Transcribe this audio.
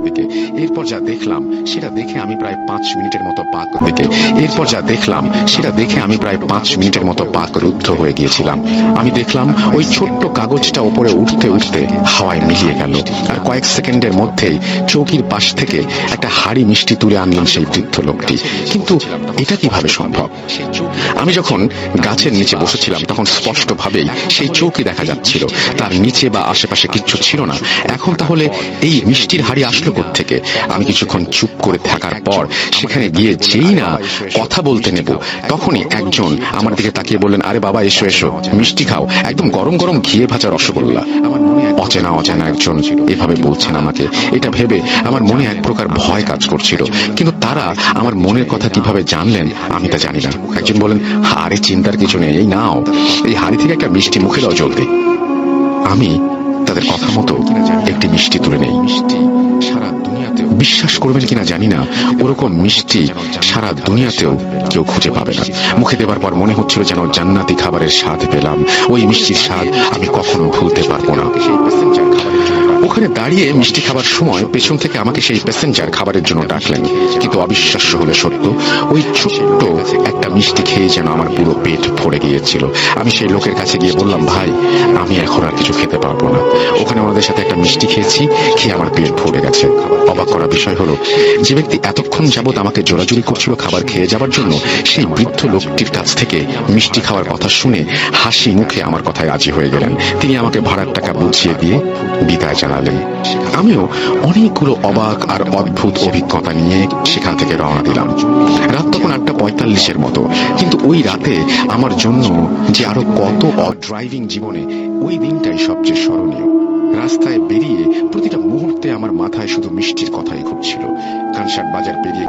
দিকে। এরপর যা দেখলাম সেটা দেখে আমি প্রায় 5 মিনিটের মতো পাকরুদ্ধ হয়ে গিয়েছিলাম। আমি দেখলাম ওই ছোট্ট কাগজটা উপরে উঠতে উঠতে হাওয়ায় মিলিয়ে গেল, আর কয়েক সেকেন্ডের মধ্যেই চৌকির পাশ থেকে একটা হাড়ি মিষ্টি তুলে আনলেন সেই বৃদ্ধ লোকটি। কিন্তু এটা কিভাবে সম্ভব? আমি যখন গাছের নিচে বসেছিলাম তখন স্পষ্টভাবেই সেই চৌকি দেখা যাচ্ছিল, তার নিচে বা আশেপাশে কিচ্ছু ছিল না। এখন তাহলে এই মিষ্টির হাড়ি আসলো কোত্থেকে? আমি কিছুক্ষণ চুপ করে থাকার পর সেখানে গিয়ে যেই না কথা বলতে নেব, তখনই একজন আমার দিকে তাকিয়ে বললেন, আরে বাবা এসো এসো, মিষ্টি খাও, একদম গরম গরম ঘিয়ে ভাজা রসগোল্লা। অচেনা অচেনা একজন এভাবে বলছেন আমাকে। এটা ভেবে আমার মনে এক প্রকার ভয় কাজ করছিল, কিন্তু তারা আমার মনের কথা কিভাবে জানলেন আমি তা জানি না। একজন বলেন, আরে চিন্তার কিছু নেই, এই নাও, এই হাড়ি থেকে একটা মিষ্টি মুখে দাও জলদি। আমি তাদের কথা মতো একটি মিষ্টি তুলে নেই। বিশ্বাস করবেন কিনা জানি না, ওরকম মিষ্টি সারা দুনিয়াতেও কেউ খুঁজে পাবে না। মুখে দেবার পর মনে হচ্ছিল যেন জান্নাতি খাবারের স্বাদ পেলাম। ওই মিষ্টির স্বাদ আমি কখনো ভুলতে পারবো না। ওখানে দাঁড়িয়ে মিষ্টি খাবার সময় পেছন থেকে আমাকে সেই প্যাসেঞ্জার খাবারের জন্য ডাকলেন, কিন্তু অবিশ্বাস্য হলে সত্য, ওই ছোট্ট একটা মিষ্টি খেয়ে যেন আমার পুরো পেট ভরে গিয়েছিল। আমি সেই লোকের কাছে গিয়ে বললাম, ভাই আমি এখন আর কিছু খেতে পারবো না। ওখানে ওনাদের সাথে একটা মিষ্টি খেয়েছি, খেয়ে আমার পেট ভরে গেছে। অবাক করা বিষয় হলো, যে ব্যক্তি এতক্ষণ যাবৎ আমাকে জোরাজুরি করছিল খাবার খেয়ে যাবার জন্য, সেই বৃদ্ধ লোকটির কাছ থেকে মিষ্টি খাওয়ার কথা শুনে হাসি মুখে আমার কথায় রাজি হয়ে গেলেন। তিনি আমাকে ভাড়ার টাকা বুঝিয়ে দিয়ে বিদায় জানালেন। আমিও অনেকগুলো অবাক আর অদ্ভুত অভিজ্ঞতা নিয়ে সেখান থেকে রওনা দিলাম। রাত তখন 8:45 মতো, কিন্তু ওই রাতে আমার জন্য যে আরো কত ড্রাইভিং জীবনে ওই দিনটাই সবচেয়ে স্মরণীয়। রাস্তায় বেরিয়ে প্রতিটা মুহূর্তে আমার মাথায় শুধু মিষ্টির কথাই ঘুরছিল। কানসাট বাজার পেরিয়ে